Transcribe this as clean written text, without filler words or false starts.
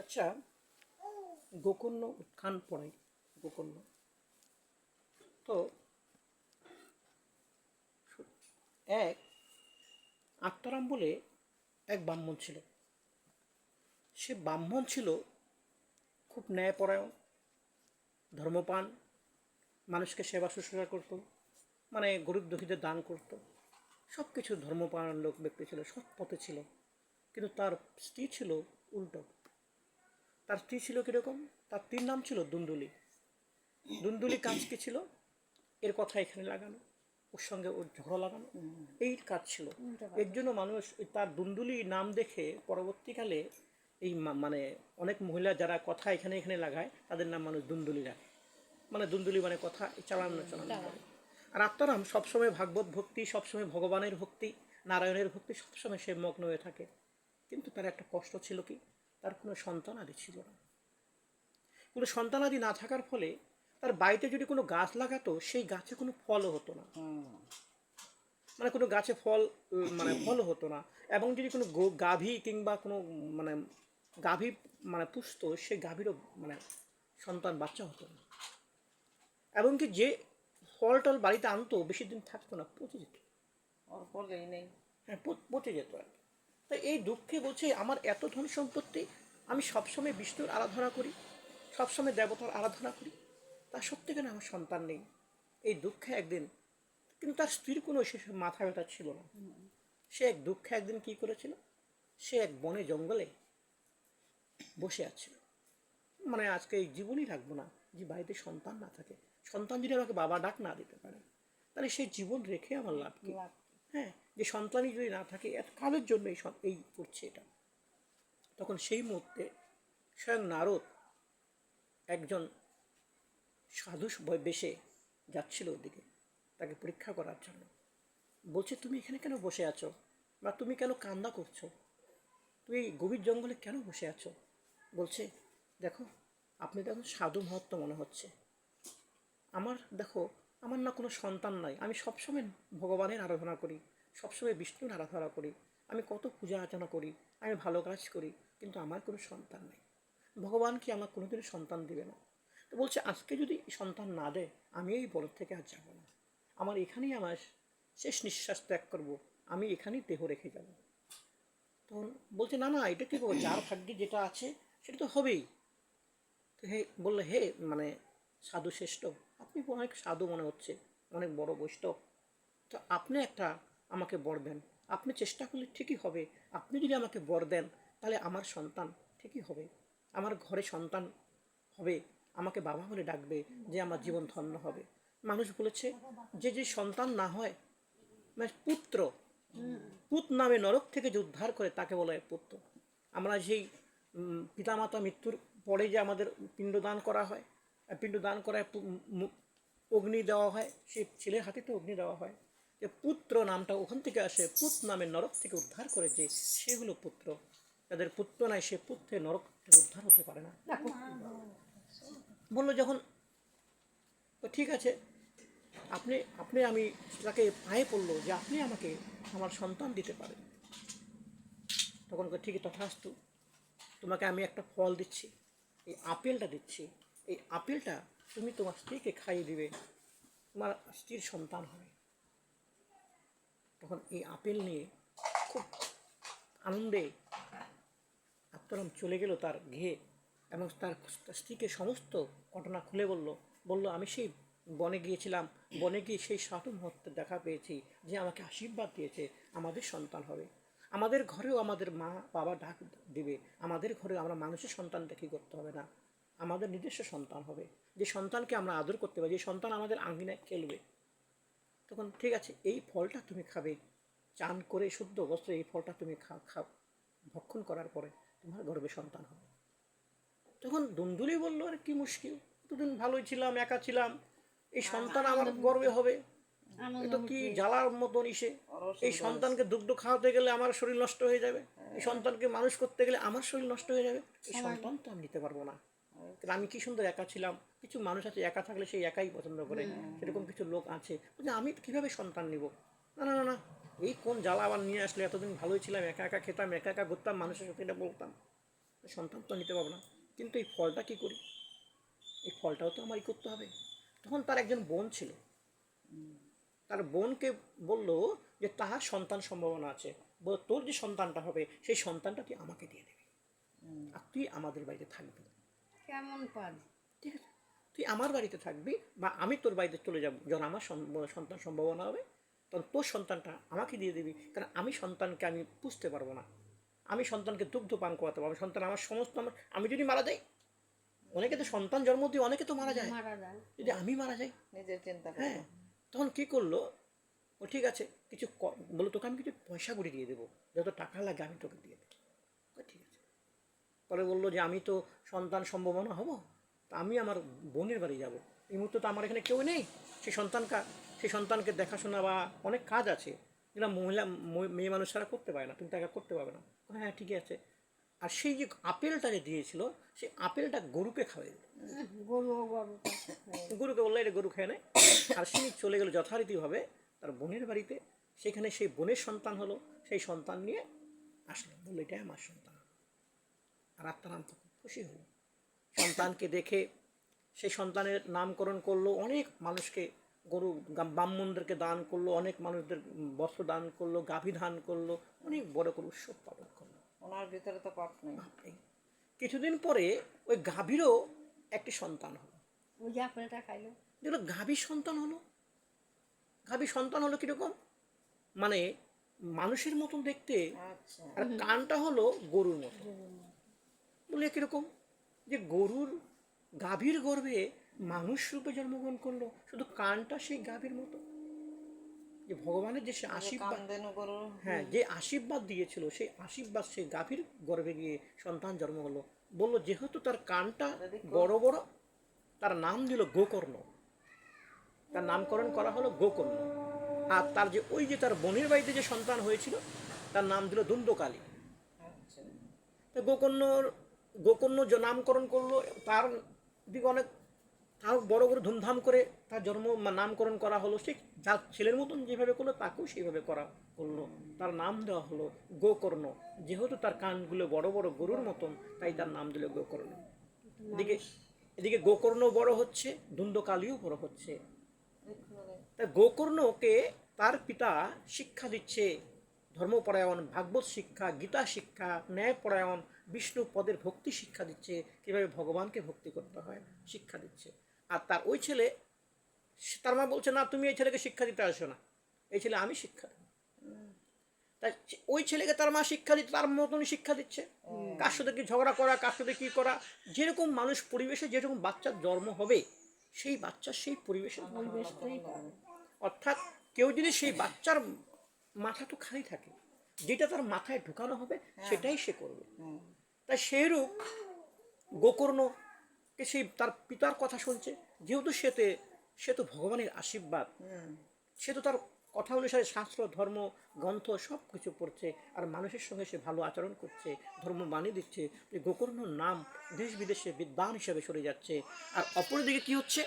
আচ্ছা, গোকর্ণ উত্থান পড়াই গোকর্ণ তো এক আত্মারাম বলে এক ব্রাহ্মণ ছিল। সে ব্রাহ্মণ ছিল খুব ন্যায়পরায়ণ, ধর্মপান, মানুষকে সেবা শুশ্রূষা করত, মানে গরিব দুঃখীদের দান করত। সব কিছু ধর্মপরায়ণ লোক ব্যক্তি ছিল, সৎ পথে ছিল। কিন্তু তার স্ত্রী ছিল উল্টো। তার স্ত্রী ছিল কীরকম? তার স্ত্রীর নাম ছিল দুন্দুলি। দুন্দুলি কাজ কি ছিল? এর কথা এখানে লাগানো, ওর সঙ্গে ওর ঝগড়া লাগানো, এই কাজ ছিল। এর জন্য মানুষ ওই তার দুন্দুলি নাম দেখে পরবর্তীকালে এই মানে অনেক মহিলা যারা কথা এখানে এখানে লাগায় তাদের নাম মানুষ দুন্দুলি রাখে। মানে দুন্দুলি মানে কথা চালানো চালানো করে। আর আত্মারাম সবসময় ভাগবত ভক্তি, সবসময় ভগবানের ভক্তি, নারায়ণের ভক্তি, সবসময় সে মগ্ন হয়ে থাকে। কিন্তু তার একটা কষ্ট ছিল কি, তার কোনো সন্তানাদি ছিল না। কোনো সন্তানাদি না থাকার ফলে তার বাড়িতে যদি কোনো গাছ লাগাতো সেই গাছে কোনো ফলও হতো না। মানে কোনো গাছে ফল মানে ফলও হতো না। এবং যদি কোনো গাভী কিংবা কোনো মানে গাভী মানে পুষতো, সেই গাভীরও মানে সন্তান বাচ্চা হতো না। এবং কি যে ফল টল বাড়িতে আনতো বেশি দিন থাকতো না, পচে যেত। হ্যাঁ, পচে যেত আর কি। তাই এই দুঃখে বলছে আমার এত ধন সম্পত্তি, আমি সবসময় বিষ্ণুর আরাধনা করি, সবসময় দেবতার আরাধনা করি, তা সত্যি কেন আমার সন্তান নেই। এই দুঃখে একদিন, কিন্তু তার স্ত্রীর কোনো সে মাথা ব্যথা ছিল না। সে এক দুঃখে একদিন কি করেছিল, সে এক বনে জঙ্গলে বসে আছে। মানে আজকে এই জীবনই রাখবো না যে বাড়িতে সন্তান না থাকে। সন্তান যদি আমাকে বাবা ডাক না দিতে পারে, তাহলে সেই জীবন রেখে আমার লাভ কি? হ্যাঁ, যে সন্তানই যদি না থাকে এত কালের জন্য এই করছে এটা। তখন সেই মুহূর্তে স্বয়ং নারদ একজন সাধু বেশে যাচ্ছিল ওদিকে তাকে পরীক্ষা করার জন্য। বলছে তুমি এখানে কেন বসে আছো, বা তুমি কেন কান্না করছো, তুমি এই গভীর জঙ্গলে কেন বসে আছো? বলছে দেখো, আপনি দেখো সাধু মহত্ব মনে হচ্ছে, আমার দেখো আমার না কোনো সন্তান নাই, আমি সবসময় ভগবানের আরাধনা করি, সবসময় বিষ্ণুর আরাধনা করি, আমি কত পূজা অর্চনা করি, আমি ভালো কাজ করি, কিন্তু আমার কোনো সন্তান নেই। ভগবান কি আমার কোনোদিনও সন্তান দিবে না? তো বলছে আজকে যদি সন্তান না দেয় আমি এই বনের থেকে আর যাবো না, আমার এখানেই আমার শেষ নিঃশ্বাস ত্যাগ করবো, আমি এখানেই দেহ রেখে যাব। তখন বলছে না না, এটা কি বলবো, যার ভাগ্যে যেটা আছে সেটা তো হবেই। তো হে বললো, হে মানে সাধু শ্রেষ্ঠ, আপনি অনেক সাধু মনে হচ্ছে, অনেক বড় বৈষ্ণব, তো আপনি একটা আমাকে বর দেন, আপনি চেষ্টা করলে ঠিকই হবে। আপনি যদি আমাকে বর দেন তাহলে আমার সন্তান ঠিকই হবে, আমার ঘরে সন্তান হবে, আমাকে বাবা বলে ডাকবে, যে আমার জীবন ধন্য হবে। মানুষ বলেছে যে যে সন্তান না হয় মানে পুত্র, পুত নামে নরক থেকে যে উদ্ধার করে তাকে বলা হয় পুত্র। আমরা যেই পিতামাতা মৃত্যুর পরে যে আমাদের পিণ্ডদান করা হয়, পিণ্ডদান করায় অগ্নি দেওয়া হয়, সেই ছেলের হাতে তো অগ্নি দেওয়া হয়, যে পুত্র নামটা ওখান থেকে আসে, পুত নামে নরক থেকে উদ্ধার করেছে সেগুলো পুত্র। যাদের পুত্র নাই সে পুত্রে নরক থেকে উদ্ধার হতে পারে না। বললো যখন, তো ঠিক আছে, আপনি আপনি আমি তাকে পায়ে পড়লো যে আপনি আমাকে আমার সন্তান দিতে পারেন। তখন ঠিকই তথাস্তু, তোমাকে আমি একটা ফল দিচ্ছি, এই আপেলটা দিচ্ছি, এই আপেলটা তুমি তোমার স্ত্রীকে খাইয়ে দিবে, তোমার স্ত্রীর সন্তান হবে। তখন এই আপেল নিয়ে খুব আনন্দে আত্মারাম চলে গেল তার গৃহে, এবং তার স্ত্রীকে সমস্ত ঘটনা খুলে বলল আমি সেই বনে গিয়েছিলাম, বনে গিয়ে সেই সাধু মহত্বের দেখা পেয়েছি, যে আমাকে আশীর্বাদ দিয়েছে আমাদের সন্তান হবে, আমাদের ঘরেও আমাদের মা বাবা ডাক দিবে, আমাদের ঘরেও আমরা মানুষের সন্তান দেখি করতে হবে না, আমাদের নিজস্ব সন্তান হবে, যে সন্তানকে আমরা আদর করতে পারি, যে সন্তান আমাদের আঙ্গিনায় খেলবে। তখন ঠিক আছে, এই ফলটা তুমি খাবে, চান করে শুদ্ধ বস্ত্র এই ফলটা তুমি খাও, ভক্ষণ করার পরে তোমার গর্ভে সন্তান হবে। তখন দুন্দুলি বললো, আর কি মুশকিল, এতদিন ভালোই ছিলাম, একা ছিলাম, এই সন্তান আমার গর্বে হবে, এটা কি জ্বালার মতন ইসে, এই সন্তানকে দুগ্ধ খাওয়াতে গেলে আমার শরীর নষ্ট হয়ে যাবে, এই সন্তানকে মানুষ করতে গেলে আমার শরীর নষ্ট হয়ে যাবে, এই সন্তান তো আমি নিতে পারবো না। আমি কি সুন্দর একা ছিলাম, কিছু মানুষ আছে একা থাকলে সেই একাই পছন্দ করে, সেরকম কিছু লোক আছে, আমি কিভাবে সন্তান নিব, না না না না, এই কোন জ্বালা আবার নিয়ে আসলে, এতদিন ভালোই ছিলাম, একা একা খেতাম, একা একা ঘুরতাম, মানুষের সাথে এটা বলতাম, সন্তান তো নিতে পারবো না, কিন্তু এই ফলটা কী করি, এই ফলটাও তো আমারই করতে হবে। তখন তার একজন বোন ছিল, তার বোনকে বলল যে তাহার সন্তান সম্ভাবনা আছে, বল তোর যে সন্তানটা হবে সেই সন্তানটা তুই আমাকে দিয়ে দিবি, আর তুই আমাদের বাড়িতে থাকবি। কেমন পান? ঠিক আছে, তুই আমার বাড়িতে থাকবি বা আমি তোর বাড়িতে চলে যাবো, যখন আমার সন্তান সম্ভাবনা হবে তখন তোর সন্তানটা আমাকে দিয়ে দিবি, কারণ আমি সন্তানকে আমি পুষতে পারবো না, আমি সন্তানকে দুগ্ধ পান করাতে পারবো, সন্তান আমার সমস্ত আমি যদি মারা যাই, অনেকে তো সন্তান জন্ম দিয়ে অনেকে তো মারা যায়, মারা যায়। যদি আমি মারা যাই, নিজের চিন্তা হ্যাঁ, করো। তখন কী করলো, ও ঠিক আছে কিছু বলো তোকে আমি কিছু পয়সা করে দিয়ে দেবো, যত টাকা লাগে আমি তোকে দিয়ে দেবো। ঠিক আছে, পরে বললো যে আমি তো সন্তান সম্ভাবনা হব, তা আমি আমার বোনের বাড়ি যাব, এই মুহূর্তে তো আমার এখানে কেউ নেই, সেই সন্তানকে দেখাশোনা বা অনেক কাজ আছে যেটা মেয়ে মানুষ ছাড়া করতে পারে না, তুমি তাকে করতে পারবে না। হ্যাঁ ঠিক আছে, আর সেই যে আপেলটা যে দিয়েছিল সেই আপেলটা গরুকে খাওয়াই দিল, গরুকে বললো এটা গরু খেয়ে নেয়, আর সিনি চলে গেল যথারীতিভাবে তার বোনের বাড়িতে, সেখানে সেই বোনের সন্তান হলো, সেই সন্তান নিয়ে আসলো, বললো এটাই আমার সন্তান, আর আত্মারাম তো খুব খুশি হলো, সন্তানকে দেখে সেই সন্তানের নামকরণ করলো, অনেক মানুষকে গরু ব্রাহ্মণদেরকে দান করলো, অনেক মানুষদের বস্ত্র দান করলো, গাভী দান করলো, অনেক বড় করে উৎসব পালন করলো। ওনার ভিতরে তো পাপ নেই। কিছুদিন পরে ওই গাভীরও একটি সন্তান হলো, ওই যে আপেলটা খাইলো। যেগুলো গাভীর সন্তান হলো, গাভীর সন্তান হলো কীরকম, মানে মানুষের মতন দেখতে, আচ্ছা, আর কানটা হলো গরুর মতো। বলে কীরকম, যে গরুর গাভীর গর্ভে মানুষ রূপে জন্মগ্রহণ করলো, শুধু কানটা সেই গাভীর মতো। যে ভগবানের যে সে আশীর্বাদ, কামধেনু গরু। হ্যাঁ, যে আশীর্বাদ দিয়েছিল সেই আশীর্বাদ সেই গাভীর গর্ভে গিয়ে সন্তান জন্ম হলো। বললো যেহেতু তার কানটা বড় বড়, তার নাম দিল গোকর্ণ, তার নামকরণ করা হলো গোকর্ণ। আর তার যে ওই যে তার বোনের বাড়িতে যে সন্তান হয়েছিল তার নাম দিল দুন্দকালী। আচ্ছা, তো গোকর্ণ যে নামকরণ করলো, তার দিকে অনেক তাও বড় করে ধুমধাম করে তার নামকরণ করা হলো, সে যার ছেলের মতন যেভাবে করলো তাকেও সেইভাবে করা করলো, তার নাম দেওয়া হলো গোকর্ণ, যেহেতু তার কানগুলো বড় বড় গরুর মতন তাই তার নাম দিল গোকর্ণ। এদিকে গোকর্ণ বড় হচ্ছে, দুন্দকালীও বড় হচ্ছে। তাই গোকর্ণকে তার পিতা শিক্ষা দিচ্ছে, ধর্মপরায়ণ, ভাগবত শিক্ষা, গীতা শিক্ষা, ন্যায়পরায়ণ, বিষ্ণু পদের ভক্তি শিক্ষা দিচ্ছে, কীভাবে ভগবানকে ভক্তি করতে হয় শিক্ষা দিচ্ছে। আর তার ওই ছেলে, তার মা বলছে না তুমি এই ছেলেকে শিক্ষা দিতে আসো না, এই ছেলে আমি শিক্ষা দেব। তাই ওই ছেলেকে তার মা শিক্ষা দিচ্ছে, তার মতনই শিক্ষা দিচ্ছে, কার সাথে কি ঝগড়া করা, কার সাথে কী করা, যেরকম মানুষ পরিবেশে যেরকম বাচ্চার জন্ম হবে সেই বাচ্চা সেই পরিবেশের পরিবেশটাই পাবে। অর্থাৎ কেউ যদি সেই বাচ্চার মাথা তো খালি থাকে, যেটা তার মাথায় ঢুকানো হবে সেটাই সে করবে। তাই সেইরূপ গোকর্ণকে সেই তার পিতার কথা শুনছে, যেহেতু সে তো ভগবানের আশীর্বাদ, সে তো তার কথা অনুসারে শাস্ত্র ধর্ম গ্রন্থ সব কিছু পড়ছে, আর মানুষের সঙ্গে সে ভালো আচরণ করছে, ধর্ম বানিয়ে দিচ্ছে, গোকর্ণর নাম দেশ বিদেশে বিদ্বান হিসেবে সরে যাচ্ছে। আর অপরদিকে কি হচ্ছে,